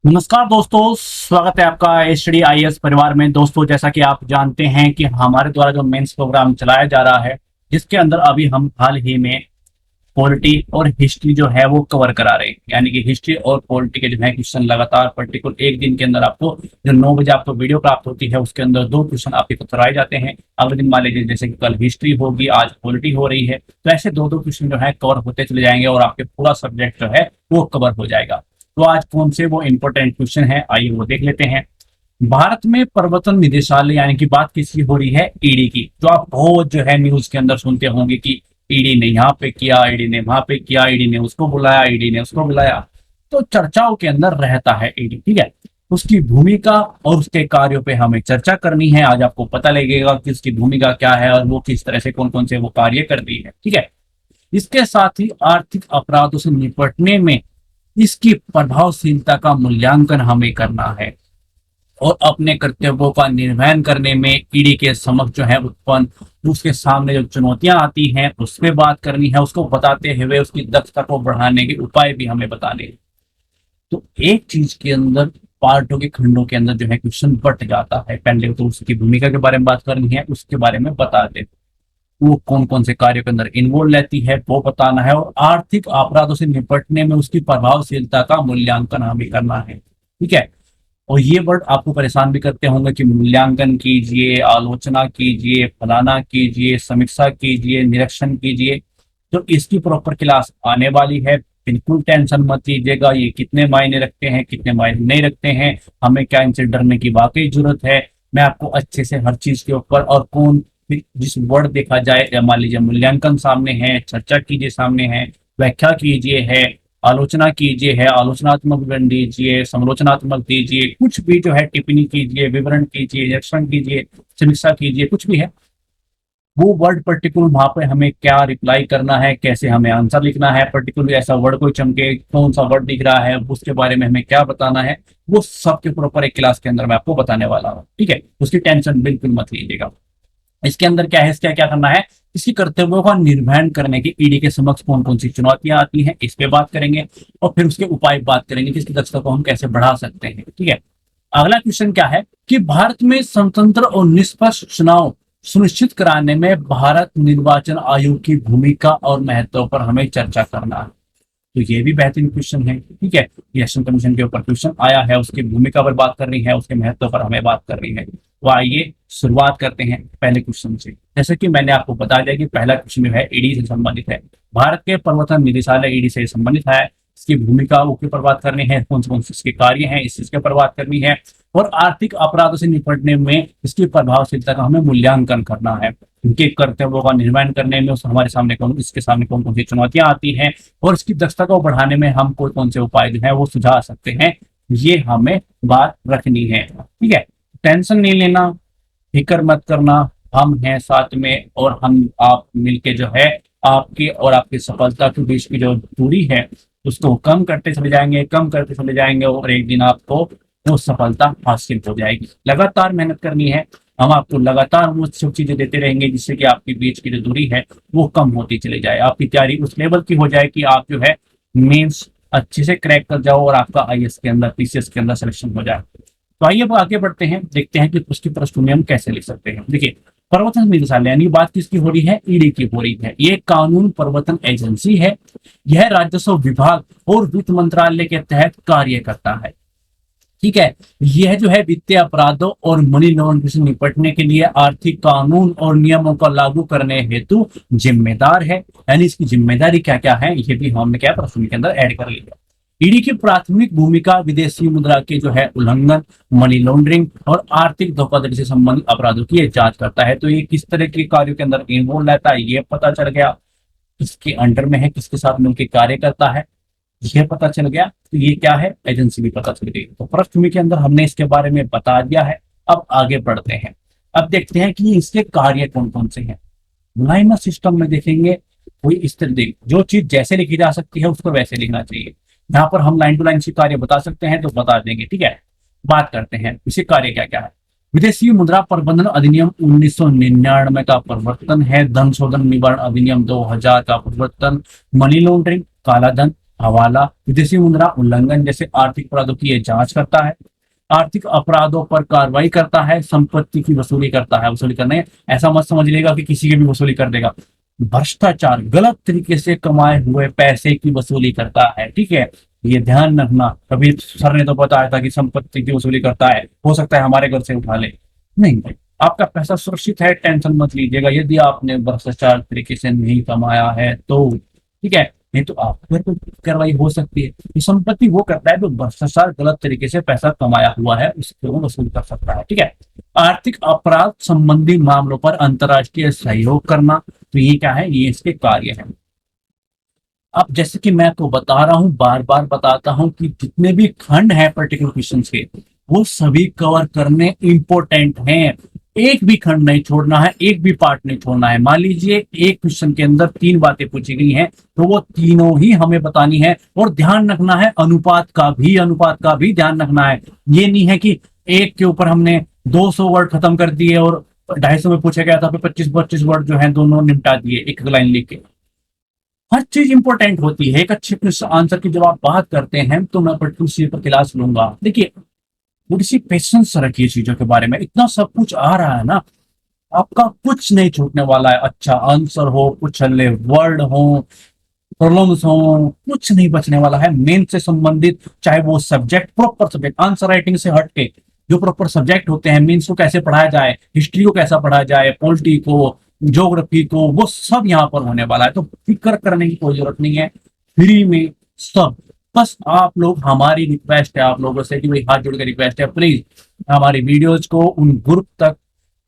नमस्कार दोस्तों, स्वागत है आपका एचडी आईएएस परिवार में। दोस्तों, जैसा कि आप जानते हैं कि हमारे द्वारा जो मेंस प्रोग्राम चलाया जा रहा है, जिसके अंदर अभी हम हाल ही में पॉलिटी और हिस्ट्री जो है वो कवर करा रहे हैं। यानी कि हिस्ट्री और पॉलिटी के जो है क्वेश्चन लगातार पर्टिकुलर एक दिन के अंदर आपको जो 9 बजे आपको वीडियो प्राप्त होती है, उसके अंदर 2 क्वेश्चन आपके को कराए जाते हैं। अगले दिन मान लीजिए जैसे कि कल हिस्ट्री होगी, आज पॉलिटी हो रही है, तो ऐसे 2-2 क्वेश्चन जो है कवर होते चले जाएंगे और आपके पूरा सब्जेक्ट जो है वो कवर हो जाएगा। तो आज कौन से वो इंपॉर्टेंट क्वेश्चन है, आइए वो देख लेते हैं। भारत में प्रवर्तन निदेशालय यानी कि बात किसकी हो रही है? ईडी की। जो आप बहुत जो है न्यूज के अंदर सुनते होंगे कि ईडी ने यहाँ पे किया, ईडी ने वहां पे किया, ईडी ने उसको बुलाया, ईडी ने उसको बुलाया। तो चर्चाओं के अंदर रहता है ईडी, ठीक है। उसकी भूमिका और उसके कार्यों पे हमें चर्चा करनी है। आज आपको पता लगेगा कि उसकी भूमिका क्या है और वो किस तरह से कौन कौन से वो कार्य करती है, ठीक है। इसके साथ ही आर्थिक अपराधों से निपटने में इसकी प्रभावशीलता का मूल्यांकन हमें करना है और अपने कर्तव्यों का निर्वहन करने में ईडी के समक्ष जो है उत्पन्न उसके सामने जो चुनौतियां आती हैं उस पर बात करनी है। उसको बताते हुए उसकी दक्षता को बढ़ाने के उपाय भी हमें बताने हैं। तो एक चीज के अंदर पार्टों के खंडों के अंदर जो है क्वेश्चन बट जाता है। पहले तो उसकी भूमिका के बारे में बात करनी है, उसके बारे में बता दे वो कौन कौन से कार्यों के अंदर इन्वॉल्व रहती है वो बताना है, और आर्थिक अपराधों से निपटने में उसकी प्रभावशीलता का मूल्यांकन हमें करना है, ठीक है। और ये वर्ड आपको परेशान भी करते होंगे कि मूल्यांकन कीजिए, आलोचना कीजिए, फलाना कीजिए, समीक्षा कीजिए, निरीक्षण कीजिए। तो इसकी प्रॉपर क्लास आने वाली है, बिल्कुल टेंशन मत लीजिएगा। ये कितने मायने रखते हैं, कितने मायने नहीं रखते हैं, हमें क्या इनसे डरने की वाकई जरूरत है। मैं आपको अच्छे से हर चीज के ऊपर और कौन जिस वर्ड देखा जाए, मान लीजिए मूल्यांकन सामने है, चर्चा कीजिए सामने है, व्याख्या कीजिए है, आलोचना कीजिए है, आलोचनात्मक विवरण दीजिए, समालोचनात्मक दीजिए, कुछ भी जो है टिप्पणी कीजिए, विवरण कीजिए, निरीक्षण कीजिए, समीक्षा कीजिए, कुछ भी है वो वर्ड पर्टिकुलर वहां पे हमें क्या रिप्लाई करना है, कैसे हमें आंसर लिखना है, पर्टिकुलर ऐसा वर्ड कोई चमके, कौन सा वर्ड दिख रहा है, उसके बारे में हमें क्या बताना है, वो सब के प्रॉपर एक क्लास के अंदर मैं आपको बताने वाला हूँ, ठीक है। उसकी टेंशन बिल्कुल मत लीजिएगा। इसके अंदर क्या है, इसका क्या करना है, इसकी कर्तव्यों का निर्वहन करने की ईडी के समक्ष कौन कौन सी चुनौतियां आती हैं इस पे बात करेंगे, और फिर उसके उपाय बात करेंगे कि इसकी दक्षता को हम कैसे बढ़ा सकते हैं, ठीक है। अगला क्वेश्चन क्या है कि भारत में स्वतंत्र और निष्पक्ष चुनाव सुनिश्चित कराने में भारत निर्वाचन आयोग की भूमिका और महत्व पर हमें चर्चा करना है। तो ये भी बेहतरीन क्वेश्चन है, ठीक है। इलेक्शन कमीशन के ऊपर क्वेश्चन आया है, उसकी भूमिका पर बात करनी है, उसके महत्व पर हमें बात करनी है। तो आइए शुरुआत करते हैं पहले क्वेश्चन से। जैसे कि मैंने आपको बता दिया कि पहला क्वेश्चन जो है ईडी से संबंधित है। भारत के प्रवर्तन निदेशालय ईडी से संबंधित है। इसकी भूमिका के ऊपर बात करनी है, कौन कौन से इसके कार्य हैं इस चीज के ऊपर बात करनी है, और आर्थिक अपराधों से निपटने में इसकी प्रभावशीलता का हमें मूल्यांकन करना है। इनके कर्तव्यों का निर्वहन करने में हमारे सामने इसके सामने कौन कौन सी चुनौतियां आती हैं और इसकी दक्षता को बढ़ाने में हम कौन कौन से उपाय जो है वो सुझा सकते हैं, ये हमें बात रखनी है, ठीक है। टेंशन नहीं लेना, फिक्र मत करना, हम हैं साथ में, और हम आप मिलके जो है आपके और आपकी सफलता के बीच की जो दूरी है उसको कम करते चले जाएंगे, कम करते चले जाएंगे, और एक दिन आपको वो सफलता हासिल हो जाएगी। लगातार मेहनत करनी है, हम आपको लगातार वो सब चीजें देते रहेंगे जिससे कि आपके बीच की जो दूरी है वो कम होती चली जाए, आपकी तैयारी उस लेवल की हो जाए कि आप जो है मेंस अच्छे से क्रैक कर जाओ और आपका आईएएस के अंदर, पीसीएस के अंदर सिलेक्शन हो जाए। तो आइए अब आगे बढ़ते हैं, देखते हैं कि उसकी पृष्ठभूमि हम कैसे लिख सकते हैं। देखिए, प्रवर्तन निदेशालय यानी बात किसकी हो रही है? ईडी की हो रही है। ये कानून प्रवर्तन एजेंसी है। यह राजस्व विभाग और वित्त मंत्रालय के तहत कार्य करता है, ठीक है। यह जो है वित्तीय अपराधों और मनी लॉन्ड्रिंग से निपटने के लिए आर्थिक कानून और नियमों को लागू करने हेतु जिम्मेदार है। यानी इसकी जिम्मेदारी क्या क्या है ये भी हमने क्या प्रश्न के अंदर ऐड कर लिया। ईडी की प्राथमिक भूमिका विदेशी मुद्रा के जो है उल्लंघन, मनी लॉन्ड्रिंग और आर्थिक धोखाधड़ी से संबंधित अपराधों की जांच करता है। तो ये किस तरह के कार्यों के अंदर इन्वॉल्व रहता है ये पता चल गया, किसके अंडर में है, किसके साथ मिलकर कार्य करता है ये पता चल गया। तो ये क्या है, एजेंसी भी पता चल गई। तो पृष्ठभूमि के अंदर हमने इसके बारे में बता दिया है। अब आगे बढ़ते हैं, अब देखते हैं कि इसके कार्य कौन कौन से हैं। लाइनर सिस्टम में देखेंगे, कोई इस तरह जो चीज जैसे लिखी जा सकती है उसको वैसे लिखना चाहिए। यहाँ पर हम लाइन टू लाइन से कार्य बता सकते हैं तो बता देंगे, ठीक है। बात करते हैं इसे कार्य क्या क्या है। विदेशी मुद्रा प्रबंधन अधिनियम 1999 का प्रवर्तन है। धन शोधन निवारण अधिनियम 2000 का प्रवर्तन। मनी लॉन्ड्रिंग, काला धन, हवाला, विदेशी मुद्रा उल्लंघन जैसे आर्थिक अपराधों की ये जांच करता है, आर्थिक अपराधों पर कार्रवाई करता है, संपत्ति की वसूली करता है। वसूली करने ऐसा मत समझ लेगा कि किसी की भी वसूली कर देगा। भ्रष्टाचार, गलत तरीके से कमाए हुए पैसे की वसूली करता है, ठीक है। ये ध्यान रखना। कभी सर ने तो बताया था कि संपत्ति की वसूली करता है, हो सकता है हमारे घर से उठा ले। नहीं, आपका पैसा सुरक्षित है, टेंशन मत लीजिएगा। यदि आपने भ्रष्टाचार तरीके से नहीं कमाया है तो ठीक है, नहीं तो आप पर तो कार्रवाई हो सकती है। ये संपत्ति वो करता है जो भ्रष्टाचार गलत तरीके से पैसा कमाया हुआ है उसको वो वसूल कर सकता है, ठीक है। आर्थिक अपराध संबंधी मामलों पर अंतर्राष्ट्रीय सहयोग करना, तो ये क्या है, ये इसके कार्य है। अब जैसे कि मैं तो बता रहा हूं, बार बार बताता हूं कि जितने भी खंड हैं पर्टिकुलर क्वेश्चन के, वो सभी कवर करने इंपॉर्टेंट हैं। एक भी खंड नहीं छोड़ना है, एक भी पार्ट नहीं छोड़ना है। मान लीजिए एक क्वेश्चन के अंदर 3 बातें पूछी गई हैं, तो वो तीनों ही हमें बतानी है। और ध्यान रखना है अनुपात का भी ध्यान रखना है। ये नहीं है कि एक के ऊपर हमने 200 वर्ड खत्म कर दिए और 250 में पूछा गया था, 25-25 वर्ड जो है दोनों निपटा दिए एक लाइन लिख के। हर चीज इंपॉर्टेंट होती है। एक अच्छे क्वेश्चन आंसर की जब आप बात करते हैं तो मैं पर्टिकुलर चीज पर क्लास लूंगा। देखिए, थोड़ी सी पेशेंस रखिए चीजों के बारे में। इतना सब कुछ आ रहा है ना, आपका कुछ नहीं छूटने वाला है। अच्छा आंसर हो, कुछ हल्ले वर्ड हो, प्रॉब्लम्स हो, कुछ नहीं बचने वाला है। मेन से संबंधित, चाहे वो subject, proper subject, answer writing से हट के जो प्रॉपर सब्जेक्ट होते हैं, मीन्स को कैसे पढ़ाया जाए, हिस्ट्री को कैसा पढ़ाया जाए, पॉलिटी को, ज्योग्राफी को, वो सब यहाँ पर होने वाला है। तो फिक्र करने की कोई जरूरत नहीं है, फ्री में सब। बस आप लोग, हमारी रिक्वेस्ट है आप लोगों से कि भाई हाथ जोड़ के रिक्वेस्ट है, प्लीज हमारी वीडियोज को उन ग्रुप तक,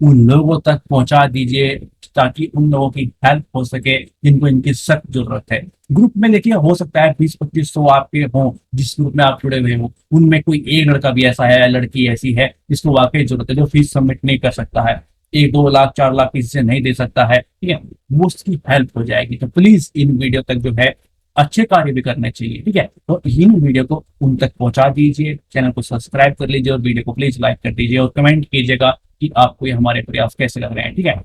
उन लोगों तक पहुंचा दीजिए ताकि उन लोगों की हेल्प हो सके जिनको इनकी सख्त जरूरत है। ग्रुप में देखिए, हो सकता है 20-25 आपके हों जिस ग्रुप में आप जुड़े हुए हो, उनमें कोई एक लड़का भी ऐसा है, लड़की ऐसी है जिसको वाकई जरूरत है, जो फीस सबमिट नहीं कर सकता है, 1-2 लाख 4 लाख किसी से नहीं दे सकता है, ठीक है, वो उसकी हेल्प हो जाएगी। तो प्लीज इन वीडियो तक जो है अच्छे कार्य भी करने चाहिए, ठीक है। तो इन वीडियो को उन तक पहुंचा दीजिए, चैनल को सब्सक्राइब कर लीजिए और वीडियो को प्लीज लाइक कर दीजिए और कमेंट कीजिएगा कि आपको ये हमारे प्रयास कैसे लग रहे हैं, ठीक है।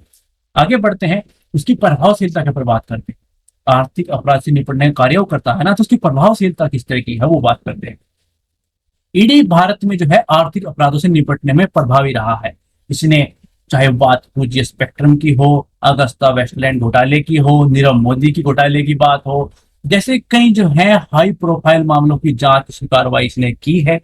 आगे बढ़ते हैं, उसकी प्रभावशीलता के ऊपर बात करते हैं। आर्थिक अपराध से निपटने का कार्य करता है ना, तो उसकी प्रभावशीलता किस तरह की है वो बात करते हैं। ईडी भारत में जो है आर्थिक अपराधों से निपटने में प्रभावी रहा है। इसने, चाहे बात पूज्य स्पेक्ट्रम की हो, अगस्ता वेस्टलैंड घोटाले की हो, नीरव मोदी की घोटाले की बात हो, जैसे कई जो है हाई प्रोफाइल मामलों की जांच की कार्रवाई इसने की है।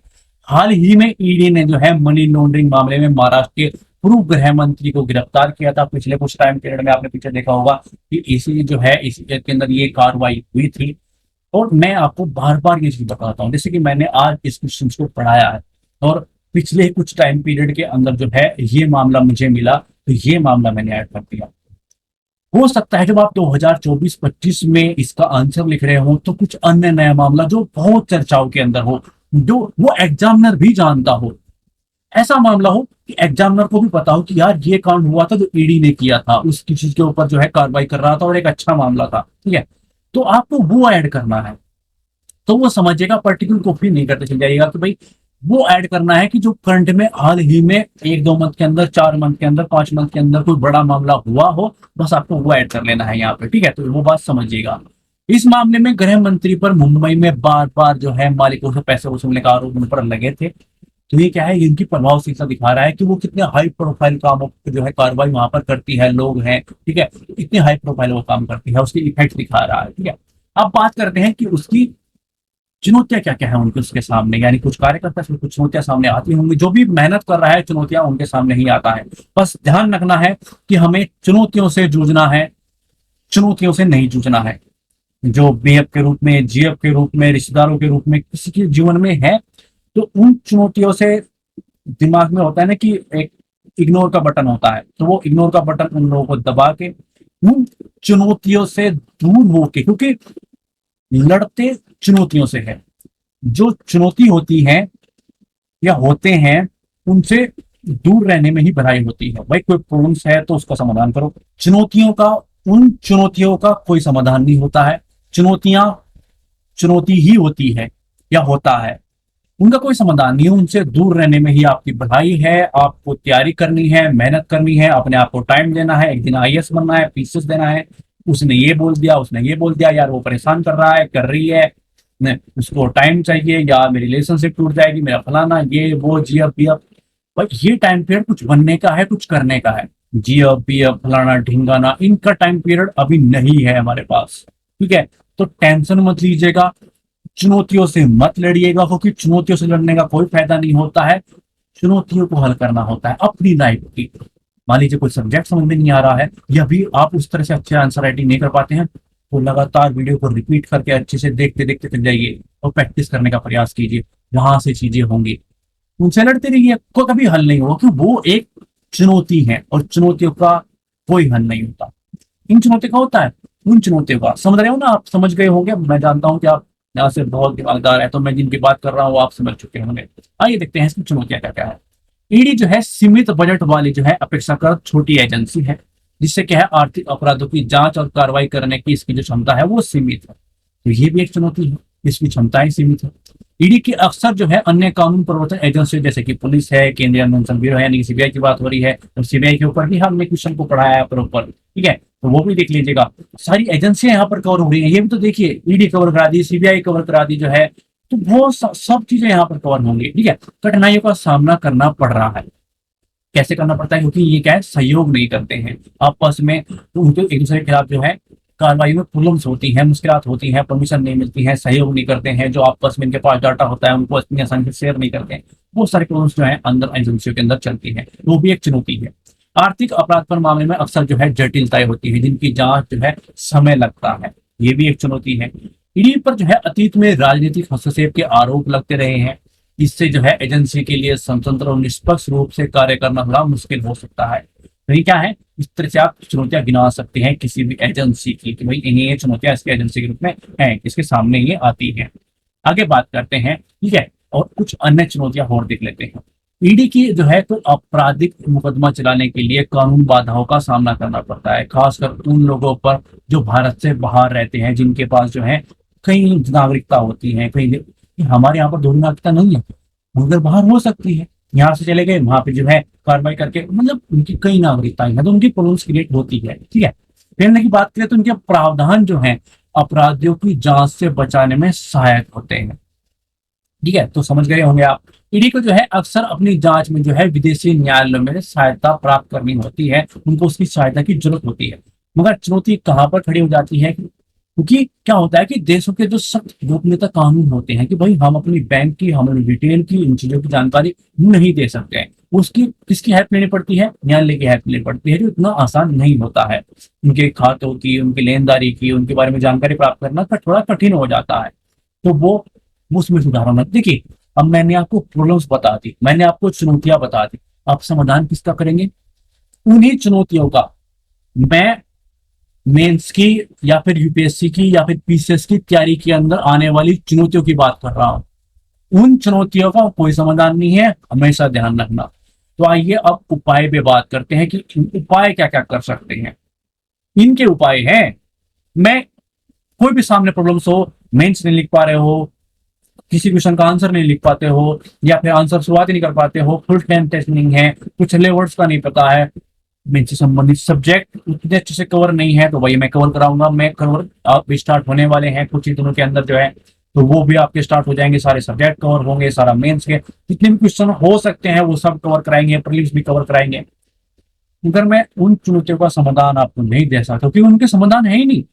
हाल ही में ईडी ने जो है मनी लॉन्ड्रिंग मामले में महाराष्ट्र के पूर्व गृह मंत्री को गिरफ्तार किया था। पिछले कुछ टाइम पीरियड में आपने पीछे देखा होगा कि इसी जो है इसी के अंदर ये कार्रवाई हुई थी। और मैं आपको बार बार ये चीज बताता हूँ, जैसे कि मैंने आज इस क्वेश्चन को पढ़ाया है और पिछले कुछ टाइम पीरियड के अंदर जो है ये मामला मुझे मिला, तो ये मामला मैंने ऐड कर दिया। हो सकता है जब आप 2024-25 में इसका आंसर लिख रहे हो तो कुछ अन्य नया मामला जो बहुत चर्चाओं के अंदर हो, जो वो एग्जामिनर भी जानता हो, ऐसा मामला हो कि एग्जामिनर को भी पता हो कि यार ये कांड हुआ था जो ईडी ने किया था, उसकी चीज के ऊपर जो है कार्रवाई कर रहा था और एक अच्छा मामला था, ठीक है। तो आपको वो ऐड करना है, तो वो समझिएगा, पर्टिकुलर कॉपी नहीं करते चल जाइएगा कि भाई वो ऐड करना है कि जो करंट में हाल ही में 1-2 मंथ के अंदर, 4 मंथ के अंदर, 5 मंथ के अंदर कोई बड़ा मामला हुआ हो, बस आपको वो ऐड कर लेना है यहाँ पे, ठीक है। तो वो बात समझिएगा। इस मामले में गृह मंत्री पर मुंबई में बार बार जो है मालिकों से पैसे वसूलने का आरोप उन पर लगे थे। तो ये क्या है, इनकी प्रभावशीलता दिखा रहा है कि वो कितने हाई प्रोफाइल कामों की जो है कार्रवाई वहां पर करती है, लोग हैं, ठीक है, इतने हाई प्रोफाइल वो काम करती है, उसके इफेक्ट दिखा रहा है, ठीक है। अब बात करते हैं कि उसकी चुनौतियां क्या क्या है उनके उसके सामने, यानी कुछ कार्यकर्ता से कुछ चुनौतियां सामने आती होंगी। जो भी मेहनत कर रहा है चुनौतियां उनके सामने ही आता है। बस ध्यान रखना है कि हमें चुनौतियों से जूझना है, चुनौतियों से नहीं जूझना है। जो बीएफ के रूप में, जीएफ के रूप में, रिश्तेदारों के रूप में किसी के जीवन में है, तो उन चुनौतियों से, दिमाग में होता है ना कि एक इग्नोर का बटन होता है, तो वो इग्नोर का बटन उन लोगों को दबा के उन चुनौतियों से दूर होके, क्योंकि लड़ते चुनौतियों से है। जो चुनौती होती है या होते हैं उनसे दूर रहने में ही भलाई होती है। भाई कोई प्रॉब्लम्स है तो उसका समाधान करो। चुनौतियों का, उन चुनौतियों का कोई समाधान नहीं होता है। चुनौतियां चुनौती ही होती है या होता है, उनका कोई समाधान नहीं है। उनसे दूर रहने में ही आपकी भलाई है। आपको तैयारी करनी है, मेहनत करनी है, अपने आप को टाइम देना है। एक दिन आईएएस बनना है, पीसीएस देना है। उसने ये बोल दिया, उसने ये बोल दिया, यार वो परेशान कर रहा है, कर रही है, उसको टाइम चाहिए, या मेरी रिलेशनशिप टूट जाएगी, मेरा फलाना ये वो जी अब भी अब। भाई ये टाइम पीरियड कुछ बनने का है, कुछ करने का है। जी अब भी अब फलाना ढिंगाना, इनका टाइम पीरियड अभी नहीं है हमारे पास। ठीक है, तो टेंशन मत लीजिएगा, चुनौतियों से मत लड़िएगा, क्योंकि चुनौतियों से लड़ने का कोई फायदा नहीं होता है। चुनौतियों को हल करना होता है अपनी लाइफ की। मान लीजिए कोई सब्जेक्ट समझ में नहीं आ रहा है, या भी आप उस तरह से अच्छे आंसर राइटिंग नहीं कर पाते हैं, तो लगातार वीडियो को रिपीट करके अच्छे से देखते देखते चल जाइए और प्रैक्टिस करने का प्रयास कीजिए। वहां से चीजें होंगी। उनसे लड़ते रहिए, को कभी हल नहीं होगा, क्योंकि वो एक चुनौती है और चुनौतियों का कोई हल नहीं होता। इन चुनौतियों का होता है। उन चुनौतियों का समझ रहे हो ना, आप समझ गए होंगे। मैं जानता हूं कि आप यहाँ से बहुत दिमागदार है, तो मैं जिनकी बात कर रहा हूँ आप समझ चुके होंगे। आइए देखते हैं इसकी चुनौतियां क्या क्या है। ईडी जो है सीमित बजट वाली जो है अपेक्षाकृत छोटी एजेंसी है, जिससे क्या है आर्थिक अपराधों की जांच और कार्रवाई करने की इसकी जो क्षमता है वो सीमित है। तो ये भी एक चुनौती है, इसकी क्षमताएं सीमित है। ईडी की अक्सर जो है अन्य कानून प्रवर्तन एजेंसी जैसे कि पुलिस है, केंद्रीय अन्वेषण ब्यूरो है, यानी कि सीबीआई की बात हो रही है, और सीबीआई के ऊपर भी हमने क्वेश्चन को पढ़ाया है प्रॉपर। ठीक है, तो वो भी देख लीजिएगा। सारी एजेंसियां यहाँ पर कवर हो रही है, ये भी तो देखिए, ईडी कवर करा दी, सीबीआई कवर करा दी जो है, तो बहुत सब चीजें यहाँ पर कवर होंगी। ठीक है, कठिनाइयों का सामना करना पड़ रहा है। कैसे करना पड़ता है, क्योंकि ये क्या है, सहयोग नहीं करते हैं आपस में, तो उनको एक दूसरे के खिलाफ जो है कार्रवाई में प्रॉब्लम्स होती हैं, मुश्किलात होती हैं, परमिशन नहीं मिलती है, सहयोग नहीं करते हैं, जो आपस में इनके पास डाटा होता है उनको इतनी आसानी से शेयर नहीं करते हैं। बहुत सारी प्रॉब्लम्स जो है अंदर एजेंसियों के अंदर चलती है, वो भी एक चुनौती है। आर्थिक अपराध पर मामले में अक्सर जो है जटिलताएं होती है, जिनकी जांच जो है समय लगता है, ये भी एक चुनौती है। ईडी पर जो है अतीत में राजनीतिक हस्तक्षेप के आरोप लगते रहे हैं। इससे जो है एजेंसी के लिए स्वतंत्र और निष्पक्ष रूप से कार्य करना थोड़ा मुश्किल हो सकता है। तो ये क्या है, इस तरह से आप चुनौतियां गिना सकते हैं किसी भी एजेंसी की, कि भाई इन्हें ये चुनौतियां इसके एजेंसी के रूप में हैं, इसके सामने ये आती हैं। आगे बात करते हैं। ठीक है, और कुछ अन्य चुनौतियां और देख लेते हैं। ईडी की जो है तो आपराधिक मुकदमा चलाने के लिए कानून बाधाओं का सामना करना पड़ता है, खासकर उन लोगों पर जो भारत से बाहर रहते हैं, जिनके पास जो है कई नागरिकता होती है। कई हमारे यहाँ पर दोनों नागरिकता नहीं है, मगर बाहर हो सकती है। यहाँ से चले गए वहां पे जो है कार्रवाई करके, मतलब उनकी कई नागरिकताएं हैं, तो उनकी प्रॉब्लम्स क्रिएट होती है। ठीक है, पहले की बात करें तो उनके प्रावधान जो है अपराधियों की जांच से बचाने में सहायक होते हैं। ठीक है, तो समझ गए होंगे आप। ईडी को जो है अक्सर अपनी जांच में जो है विदेशी न्यायालयों में सहायता प्राप्त करनी होती है, उनको उसकी सहायता की जरूरत होती है। मगर चुनौती कहाँ पर खड़ी हो जाती है, क्योंकि क्या होता है कि देशों के जो सख्त गोपनीयता कानून होते हैं, कि भाई हम अपनी बैंक की, हम अपनी डिटेल की, इन चीजों की जानकारी नहीं दे सकते हैं। उसकी किसकी हेल्प लेनी पड़ती है, न्यायालय की हेल्प लेनी पड़ती है, जो इतना आसान नहीं होता है। उनके खातों की, उनकी लेनदारी की, उनके बारे में जानकारी प्राप्त करना थोड़ा कठिन हो जाता है। तो वो उसमें सुधार होना। देखिए, अब मैंने आपको प्रॉब्लम्स बता दी, मैंने आपको चुनौतियां बता दी, आप समाधान किसका करेंगे? उन्हीं चुनौतियों का। मैं मेंस की या फिर यूपीएससी की या फिर पीसीएस की तैयारी के अंदर आने वाली चुनौतियों की बात कर रहा हूं। उन चुनौतियों का कोई समाधान नहीं है, हमेशा ध्यान रखना। तो आइए अब उपाय पे बात करते हैं कि उपाय क्या क्या कर सकते हैं। इनके उपाय हैं, मैं कोई भी सामने प्रॉब्लम्स हो, मेंस नहीं लिख पा रहे हो, किसी क्वेश्चन का आंसर नहीं लिख पाते हो, या फिर आंसर शुरुआत ही नहीं कर पाते हो, फुल टाइम टेस्ट नहीं है, कुछ ले वर्ड्स का नहीं पता है, मेंस से संबंधित सब्जेक्ट उतने अच्छे से कवर नहीं है, तो वही मैं कवर कराऊंगा। मैं कवर आप भी स्टार्ट होने वाले हैं कुछ ही दिनों के अंदर जो है, तो वो भी आपके स्टार्ट हो जाएंगे, सारे सब्जेक्ट कवर होंगे, सारा मेंस के जितने भी क्वेश्चन हो सकते हैं वो सब कवर कराएंगे, प्रीलिम्स भी कवर कराएंगे। मगर मैं उन चुनौतियों का समाधान आपको नहीं दे सकता, क्योंकि उनके समाधान है ही नहीं,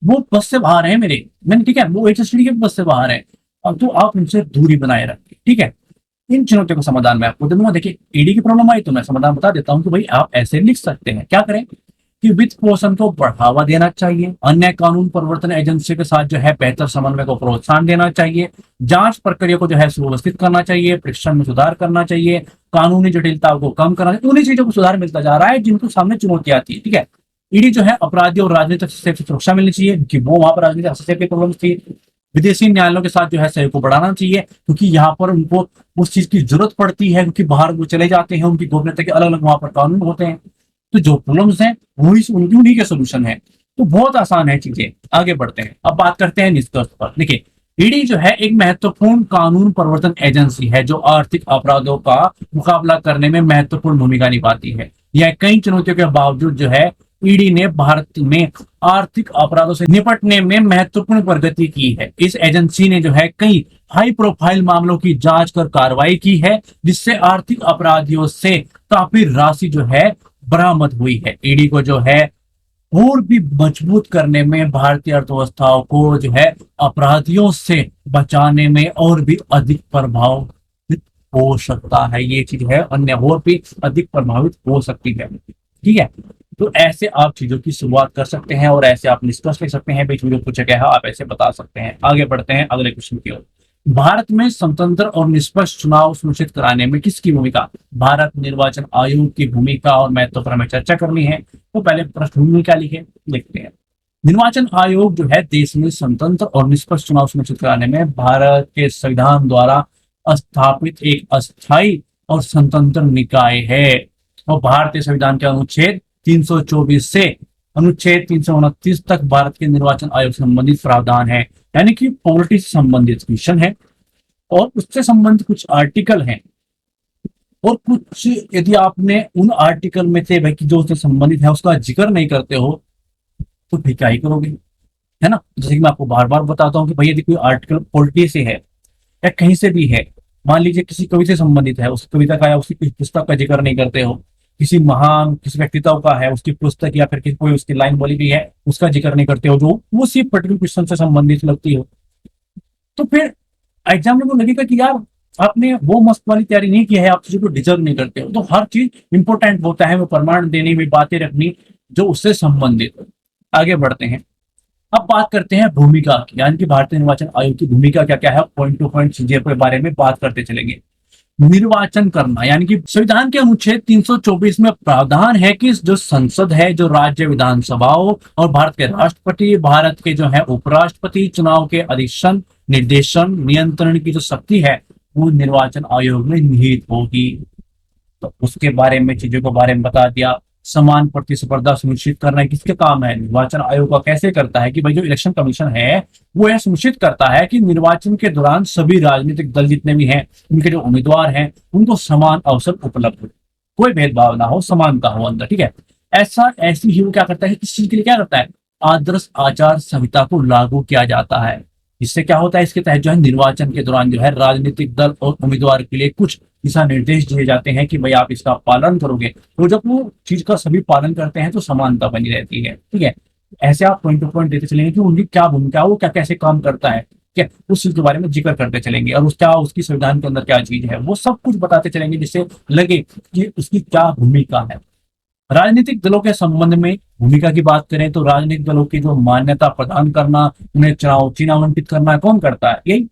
वो बस से बाहर है मेरे। मैंने ठीक है, वो एचएसटी के बस से बाहर है। अब तो आप उनसे दूरी बनाए रखिए। ठीक है, इन चुनौतियों का समाधान मैं आपको दे दूंगा। देखिए, ईडी की प्रॉब्लम आई तो मैं समाधान बता देता हूं कि भाई आप ऐसे लिख सकते हैं। क्या करें कि वित्त पोषण को बढ़ावा देना चाहिए, अन्य कानून प्रवर्तन एजेंसी के साथ जो है बेहतर समन्वय को प्रोत्साहन देना चाहिए, जांच प्रक्रिया को जो है सुव्यवस्थित करना चाहिए, परीक्षण में सुधार करना चाहिए, कानूनी जटिलताओं को कम करना चाहिए। उन्हीं चीजों को सुधार मिलता जा रहा है जिनको सामने चुनौती आती है। ठीक है, ईडी जो है अपराधियों और राजनीतिक हस्तक्षेप से सुरक्षा मिलनी चाहिए, क्योंकि वो वहां पर राजनीतिक हस्तक्षेप की प्रॉब्लम थी। विदेशी न्यायालयों के साथ जो है सहयोग को बढ़ाना चाहिए, क्योंकि यहाँ पर उनको उस चीज की जरूरत पड़ती है, क्योंकि बाहर वो चले जाते हैं, उनकी गोपनीयता के अलग अलग वहां पर कानून होते हैं। तो जो प्रॉब्लम्स हैं वही उनकी उन्हीं के सोल्यूशन है। तो बहुत आसान है चीजें। आगे बढ़ते हैं, अब बात करते हैं निष्कर्ष पर। देखिए, ईडी जो है एक महत्वपूर्ण कानून प्रवर्तन एजेंसी है, जो आर्थिक अपराधों का मुकाबला करने में महत्वपूर्ण भूमिका निभाती है। यह कई चुनौतियों के बावजूद जो है ईडी ने भारत में आर्थिक अपराधों से निपटने में महत्वपूर्ण प्रगति की है। इस एजेंसी ने जो है कई हाई प्रोफाइल मामलों की जांच कर कार्रवाई की है, जिससे आर्थिक अपराधियों से काफी राशि जो है बरामद हुई है। ईडी को जो है और भी मजबूत करने में, भारतीय अर्थव्यवस्थाओं को जो है अपराधियों से बचाने में और भी अधिक प्रभावित हो सकता है। ये चीज है, अन्य और भी अधिक प्रभावित हो सकती है। ठीक है, तो ऐसे आप चीजों की शुरुआत कर सकते हैं और ऐसे आप निष्कर्ष ले सकते हैं। बीच में पूछा गया है, आप ऐसे बता सकते हैं। आगे बढ़ते हैं अगले क्वेश्चन की ओर। भारत में स्वतंत्र और निष्पक्ष चुनाव सुनिश्चित कराने में किसकी भूमिका? भारत निर्वाचन आयोग की भूमिका और महत्व पर हमें चर्चा करनी है। तो पहले पृष्ठभूमि क्या लिखे, देखते हैं। निर्वाचन आयोग जो है देश में स्वतंत्र और निष्पक्ष चुनाव सुनिश्चित कराने में भारत के संविधान द्वारा स्थापित एक अस्थायी और स्वतंत्र निकाय है। और भारतीय संविधान के अनुच्छेद 324 से अनुच्छेद 329 तक भारत के निर्वाचन आयोग से संबंधित प्रावधान है, यानी कि पॉलिटी से संबंधित क्वेश्चन है और उससे संबंधित कुछ आर्टिकल हैं और कुछ, यदि आपने उन आर्टिकल में से भाई जो उससे संबंधित है उसका जिक्र नहीं करते हो तो फिर क्या ही करोगे, है ना। जैसे कि मैं आपको बार बार बताता हूँ कि भाई यदि कोई आर्टिकल पॉलिटी से है या कहीं से भी है, मान लीजिए किसी कवि से संबंधित है, उस कविता का या उसकी पुस्तक का जिक्र नहीं करते हो, किसी महान किसी व्यक्तित्व का है उसकी पुस्तक या फिर कोई उसकी लाइन बोली भी है उसका जिक्र नहीं करते हो, जो वो सिर्फ पर्टिकुलर क्वेश्चन से संबंधित लगती हो, तो फिर एग्जाम में को लगेगा कि यार आपने वो मस्त वाली तैयारी नहीं की है, आप चीजों को डिजर्व नहीं करते हो। तो हर चीज इंपॉर्टेंट होता है, वो प्रमाण देने में बातें रखनी जो उससे संबंधित हो। आगे बढ़ते हैं, अब बात करते हैं भूमिका की, यानी कि भारतीय निर्वाचन आयोग की भूमिका क्या क्या है, पॉइंट टू पॉइंट चीजें के बारे में बात करते चलेंगे। निर्वाचन करना, यानी कि संविधान के अनुच्छेद 324 में प्रावधान है कि जो संसद है, जो राज्य विधानसभाओं और भारत के राष्ट्रपति, भारत के जो है उपराष्ट्रपति, चुनाव के अधिशन, निर्देशन, नियंत्रण की जो शक्ति है वो निर्वाचन आयोग में निहित होगी। तो उसके बारे में, चीजों के बारे में बता दिया। समान प्रतिस्पर्धा सुनिश्चित करना किसके काम है? निर्वाचन आयोग का कैसे करता है कि भाई जो इलेक्शन कमीशन है वो यह सुनिश्चित करता है कि निर्वाचन के दौरान सभी राजनीतिक दल जितने भी हैं, उनके जो उम्मीदवार हैं उनको समान अवसर उपलब्ध हो, कोई भेदभाव ना हो, समानता हो अंदर। ठीक है, ऐसी ही वो क्या करता है, किस चीज के लिए क्या करता है? आदर्श आचार संहिता को लागू किया जाता है। इससे क्या होता है, इसके तहत जो है निर्वाचन के दौरान जो है राजनीतिक दल और उम्मीदवार के लिए कुछ दिशा निर्देश दिए जाते हैं कि भाई आप इसका पालन करोगे, तो जब वो चीज का सभी पालन करते हैं तो समानता बनी रहती है। ठीक है, ऐसे आप पॉइंट टू पॉइंट देते चलेंगे कि उनकी क्या भूमिका है, वो क्या कैसे काम करता है, क्या उस चीज के बारे में जिक्र करते चलेंगे और उसका उसकी संविधान के अंदर क्या चीज है वो सब कुछ बताते चलेंगे, जिससे लगे कि उसकी क्या भूमिका है। राजनीतिक दलों के संबंध में भूमिका की बात करें तो राजनीतिक दलों की जो मान्यता प्रदान करना, उन्हें चुनाव चिन्ह आवंटित करना कौन करता है? यही।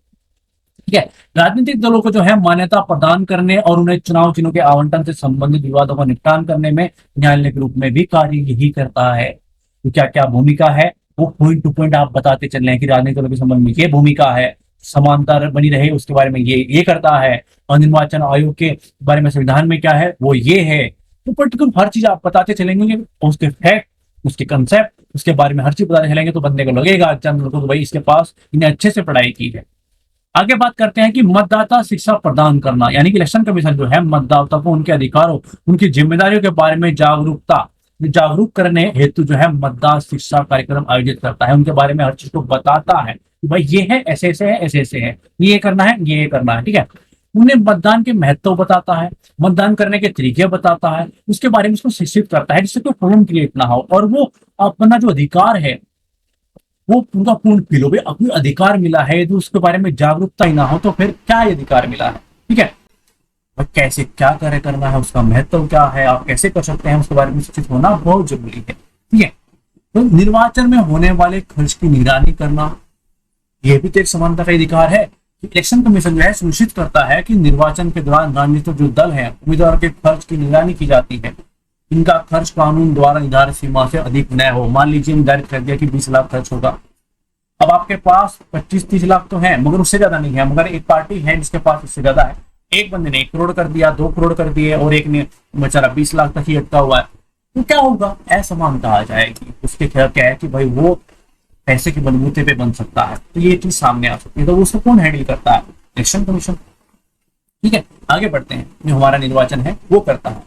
ठीक है, राजनीतिक दलों को जो है मान्यता प्रदान करने और उन्हें चुनाव चिन्हों के आवंटन से संबंधित विवादों का निपटान करने में न्यायालय के रूप में भी कार्य यही करता है। तो क्या क्या भूमिका है वो पॉइंट टू पॉइंट आप बताते चल रहे हैं कि राजनीतिक दलों के संबंध में ये भूमिका है, समानता बनी रहे उसके बारे में ये करता है, और निर्वाचन आयोग के बारे में संविधान में क्या है वो ये है। तो पर्टिकुलर हर चीज आप बताते चलेंगे, उसके फैक्ट, उसके कंसेप्ट, उसके बारे में हर चीज बताते चलेंगे तो बंदे को लगेगा एग्जाम को भाई इसके पास इन्हें अच्छे से पढ़ाई की है। आगे बात करते हैं कि मतदाता शिक्षा प्रदान करना, यानी कि इलेक्शन कमीशन जो है मतदाता को उनके अधिकारों, उनकी जिम्मेदारियों के बारे में जागरूक करने हेतु जो है मतदाता शिक्षा कार्यक्रम आयोजित करता है। उनके बारे में हर चीज को बताता है कि भाई ये है, ऐसे ऐसे है, ऐसे ऐसे है, ये करना है, ये करना है। ठीक है, उन्हें मतदान के महत्व बताता है, मतदान करने के तरीके बताता है, उसके बारे में उसको शिक्षित करता है जिससे कोई प्रॉब्लम क्रिएट ना हो और वो अपना जो अधिकार है वो पूरा पूर्ण फील हो, अपनी अधिकार मिला है, यदि उसके बारे में जागरूकता ही ना हो तो फिर क्या अधिकार मिला है। ठीक है, कैसे क्या कार्य करना है, उसका महत्व क्या है, आप कैसे कर सकते हैं, उसके बारे में शिक्षित होना बहुत जरूरी है। ठीक है, तो निर्वाचन में होने वाले खर्च की निगरानी करना यह भी तो एक समानता का अधिकार है। इलेक्शन कमीशन जो है सुनिश्चित करता है कि निर्वाचन के दौरान राजनीतिक जो दल है उम्मीदवार के खर्च की निगरानी की जाती है, इनका खर्च कानून द्वारा निर्धारित सीमा से अधिक न हो। मान लीजिए निर्धारित कर दिया कि 20 लाख खर्च होगा, अब आपके पास 25-30 लाख तो है मगर उससे ज्यादा नहीं है, मगर एक पार्टी है जिसके पास उससे ज्यादा है, एक बंदे ने 1 करोड़ कर दिया, 2 करोड़ कर दिए और एक ने बेचारा 20 लाख तक ही अटका हुआ है, तो क्या होगा? असमानता आ जाएगी। उसके खिलाफ क्या है कि भाई वो पैसे के बलबूते पे बन सकता है, तो ये चीज सामने आ सकती है। तो उसको कौन हैंडल करता है? Election commission. ठीक है, आगे बढ़ते हैं, जो हमारा निर्वाचन है वो करता है।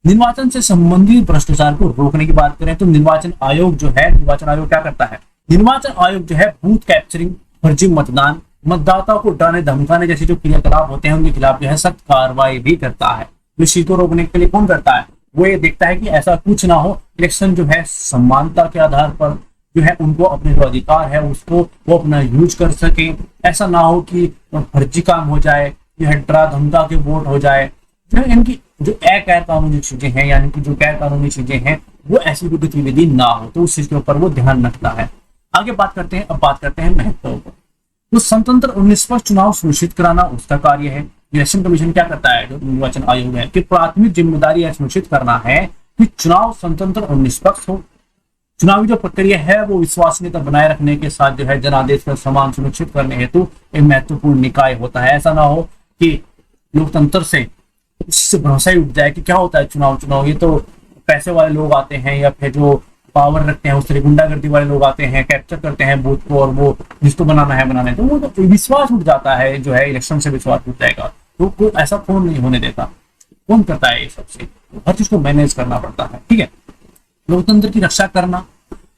निर्वाचन से संबंधित भ्रष्टाचार को रोकने की बात करें तो निर्वाचन आयोग जो है, निर्वाचन आयोग क्या करता है? निर्वाचन आयोग जो है बूथ कैप्चरिंग, फर्जी मतदान, मतदाताओं को डराने धमकाने जैसे जो क्रियाकलाप होते हैं उनके खिलाफ जो है सख्त कार्रवाई भी करता है। इसी को रोकने के लिए कौन करता है? वो ये देखता है कि ऐसा कुछ ना हो, इलेक्शन जो है समानता के आधार पर जो है उनको अपने जो अधिकार है उसको वो अपना यूज कर सके। ऐसा ना हो कि फर्जी काम हो जाए, यह डरा धमका के वोट हो जाए। जो इनकी जो गैर कानूनी चीजें हैं, यानी कि जो गैर कानूनी चीजें हैं, वो ऐसी कोई गतिविधि ना हो, तो उस चीज के ऊपर वो ध्यान रखता है। आगे बात करते हैं, अब बात करते हैं महत्व पर। तो स्वतंत्र और निष्पक्ष चुनाव सुनिश्चित कराना उसका कार्य है। इलेक्शन कमीशन क्या करता है, जो निर्वाचन आयोग है, कि प्राथमिक जिम्मेदारी यह सुनिश्चित करना है कि चुनाव स्वतंत्र और निष्पक्ष हो। चुनावी जो प्रक्रिया है वो विश्वसनीयता बनाए रखने के साथ जो है जनादेश का सम्मान सुनिश्चित करने हेतु एक महत्वपूर्ण निकाय होता है। ऐसा ना हो कि लोकतंत्र से इससे भरोसा ही उठ जाए कि क्या होता है चुनाव, ये तो पैसे वाले लोग आते हैं या फिर जो पावर रखते हैं उस तरह गुंडागर्दी वाले लोग आते हैं, कैप्चर करते हैं बूथ को और वो जिसको बनाना है बनाने, तो वो तो विश्वास उठ जाता है, जो है इलेक्शन से विश्वास उठ जाएगा। तो कोई ऐसा फोन नहीं होने देता। कौन करता है ये सबसे? हर चीज को मैनेज करना पड़ता है, ठीक है। लोकतंत्र की रक्षा करना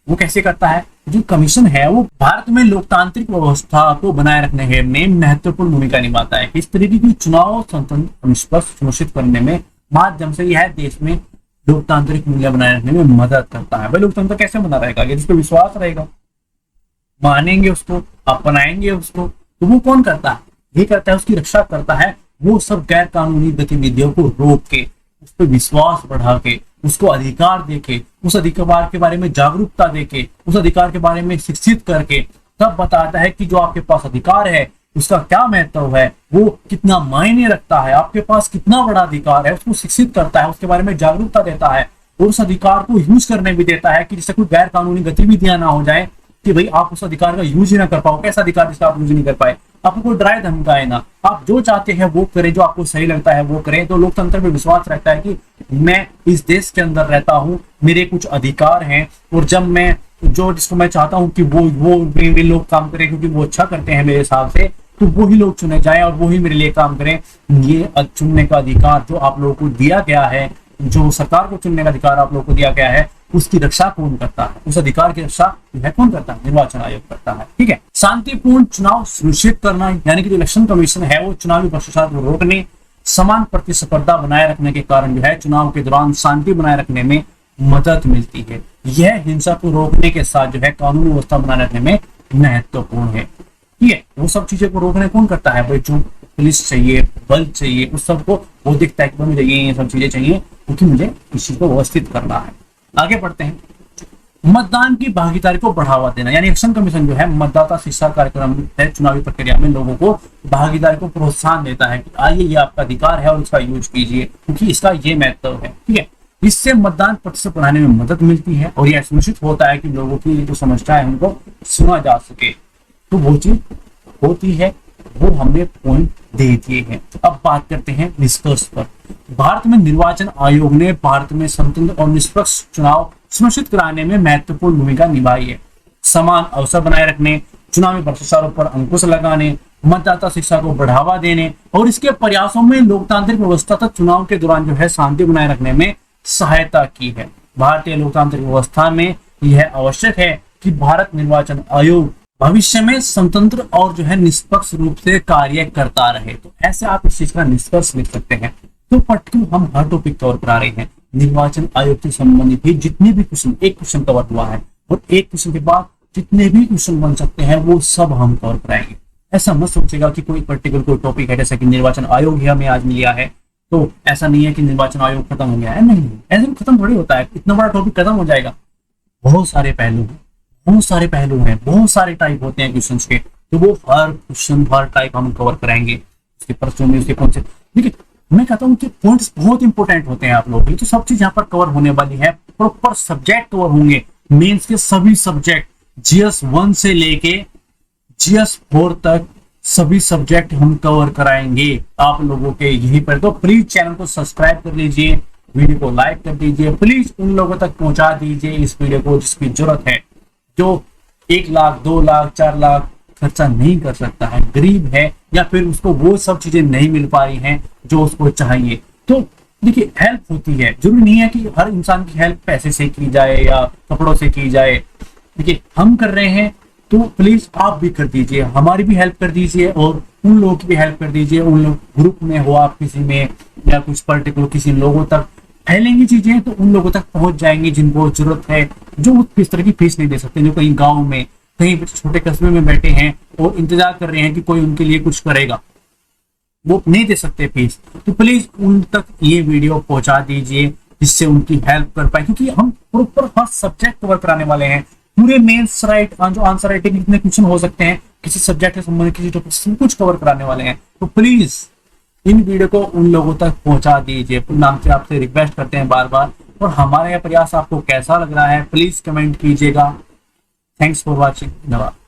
वो कैसे करता है? जो कमीशन है वो भारत में लोकतांत्रिक व्यवस्था को बनाए रखने में महत्वपूर्ण भूमिका निभाता है। इस तरीके की चुनाव स्वतंत्र निष्पक्ष सुनिश्चित करने में माध्यम से यह देश में लोकतांत्रिक मूल्य बनाए रखने में मदद करता है। भाई लोकतंत्र कैसे बना रहेगा? जिस पर विश्वास रहेगा, मानेंगे उसको, अपनाएंगे उसको, तो वो कौन करता है? ये करता है, उसकी रक्षा करता है। वो सब गैर कानूनी गतिविधियों को रोक के, उस पर विश्वास बढ़ा के, उसको अधिकार देके, उस अधिकार के बारे में जागरूकता देके, उस अधिकार के बारे में शिक्षित करके तब बताता है कि जो आपके पास अधिकार है उसका क्या महत्व है, वो कितना मायने रखता है, आपके पास कितना बड़ा अधिकार है, उसको शिक्षित करता है, उसके बारे में जागरूकता देता है और उस अधिकार को यूज करने भी देता है कि जिससे कोई गैर कानूनी गतिविधियां ना हो जाए, कि भाई आप उस अधिकार का यूज ही ना कर पाओ। कैसा अधिकार जिसका आप यूज नहीं कर पाए? आपको कोई डराए धमकाए ना, आप जो चाहते हैं वो करें, जो आपको सही लगता है वो करें। तो लोकतंत्र में विश्वास रहता है कि मैं इस देश के अंदर रहता हूँ, मेरे कुछ अधिकार हैं और जब मैं जो जिसको मैं चाहता हूँ कि वो मेरे लोग काम करें क्योंकि वो अच्छा करते हैं मेरे हिसाब से, तो वो ही लोग चुने जाएं और वो ही मेरे लिए काम करें। ये चुनने का अधिकार जो आप लोगों को दिया गया है, जो सरकार को चुनने का अधिकार आप लोगों को दिया गया है, उसकी रक्षा कौन करता है? उस अधिकार की रक्षा है कौन करता है? निर्वाचन आयोग करता है, ठीक है। शांतिपूर्ण चुनाव सुनिश्चित करना, यानी कि जो इलेक्शन कमीशन है वो चुनावी भ्रष्टाचार को रोकने, समान प्रतिस्पर्धा बनाए रखने के कारण जो है चुनाव के दौरान शांति बनाए रखने में मदद मिलती है। यह हिंसा को रोकने के साथ जो है कानून व्यवस्था बनाए रखने में महत्वपूर्ण है, ठीक है। वो सब चीजें को रोकने कौन करता है? भाई जो पुलिस चाहिए, बल चाहिए, उस सब को वो दिखता है कि मुझे ये सब चीजें चाहिए क्योंकि मुझे इस चीज को व्यवस्थित करना है। आगे बढ़ते हैं। मतदान की भागीदारी को बढ़ावा देना, यानी इलेक्शन कमीशन जो है मतदाता शिक्षा कार्यक्रम है, चुनावी प्रक्रिया में लोगों को भागीदारी को प्रोत्साहन देता है कि आइए ये आपका अधिकार है और इसका यूज कीजिए क्योंकि इसका ये महत्व है, ठीक है। इससे मतदान प्रतिशत बढ़ाने में मदद मिलती है और यह सुनिश्चित होता है कि लोगों की जो समस्या है उनको सुना जा सके। तो वो चीज होती है, वो हमने पॉइंट दे दिए हैं। अब बात करते हैं निष्कर्ष पर। भारत में निर्वाचन आयोग ने भारत में स्वतंत्र और निष्पक्ष चुनाव सुनिश्चित कराने में महत्वपूर्ण भूमिका निभाई है। समान अवसर बनाए रखने, चुनावी भ्रष्टाचारों पर अंकुश लगाने, मतदाता शिक्षा को बढ़ावा देने और इसके प्रयासों में लोकतांत्रिक व्यवस्था तक चुनाव के दौरान जो है शांति बनाए रखने में सहायता की है। भारतीय लोकतांत्रिक व्यवस्था में यह आवश्यक है कि भारत निर्वाचन आयोग भविष्य में स्वतंत्र और जो है निष्पक्ष रूप से कार्य करता रहे। तो ऐसे आप इस चीज का निष्कर्ष लिख सकते हैं। तो पर्टिकुलर हम हर टॉपिक कवर करा रहे हैं। निर्वाचन आयोग से संबंधित भी जितने भी क्वेश्चन, एक क्वेश्चन कवर हुआ है और एक क्वेश्चन के बाद जितने भी क्वेश्चन बन सकते हैं वो सब हम कवर कराएंगे। ऐसा मत सोचेगा कि कोई पर्टिकुलर कोई टॉपिक है, जैसे कि निर्वाचन आयोग ही हमें आज लिया है तो ऐसा नहीं है कि निर्वाचन आयोग खत्म हो गया है, नहीं, ऐसे खत्म थोड़ी होता है। इतना बड़ा टॉपिक खत्म हो जाएगा? बहुत सारे पहलू हैं, बहुत सारे पहलू हैं, बहुत सारे टाइप होते हैं क्वेश्चंस के, तो वो हर क्वेश्चन हर टाइप हम कवर कराएंगे उसके प्रश्नों में, उसके कौन से। देखिए मैं कहता हूँ कि पॉइंट्स बहुत इंपॉर्टेंट होते हैं आप लोगों के लिए, तो सब चीज यहाँ पर कवर होने वाली है। प्रॉपर सब्जेक्ट कवर होंगे, मेंस के सभी सब्जेक्ट, GS 1 से लेके GS 4 तक सभी सब्जेक्ट हम कवर कराएंगे आप लोगों के यहीं पर। तो प्लीज चैनल को सब्सक्राइब कर लीजिए, वीडियो को लाइक कर दीजिए, प्लीज उन लोगों तक पहुंचा दीजिए इस वीडियो को जिसकी जरूरत है, जो 1 लाख 2 लाख 4 लाख खर्चा नहीं कर सकता है, गरीब है या फिर उसको वो सब चीजें नहीं मिल पा रही हैं जो उसको चाहिए। तो देखिए हेल्प होती है, जरूरी नहीं है कि हर इंसान की हेल्प पैसे से की जाए या कपड़ों से की जाए। देखिए हम कर रहे हैं तो प्लीज आप भी कर दीजिए, हमारी भी हेल्प कर दीजिए और उन लोगों की भी हेल्प कर दीजिए। उन लोग ग्रुप में हो आप किसी में, या कुछ पर्टिकुलर किसी लोगों तक फैलेंगी चीजें तो उन लोगों तक पहुंच जाएंगी जिनको जरूरत है, जो किस तरह की फीस नहीं दे सकते, जो कहीं गाँव में कहीं छोटे कस्बे में बैठे हैं और इंतजार कर रहे हैं कि कोई उनके लिए कुछ करेगा, वो नहीं दे सकते फीस। तो प्लीज उन तक ये वीडियो पहुंचा दीजिए जिससे उनकी हेल्प कर पाए, क्योंकि हम प्रॉपर हर सब्जेक्ट कवर कराने वाले हैं। पूरे मेंस राइट जो आंसर राइटिंग इतने क्वेश्चन हो सकते हैं किसी सब्जेक्ट से संबंधित, किसी टॉपिक से कुछ कवर कराने वाले हैं। तो प्लीज इन वीडियो को उन लोगों तक पहुंचा दीजिए, नाम से आपसे रिक्वेस्ट करते हैं बार बार। और हमारा यह प्रयास आपको कैसा लग रहा है प्लीज कमेंट कीजिएगा। Thanks for watching. धन्यवाद।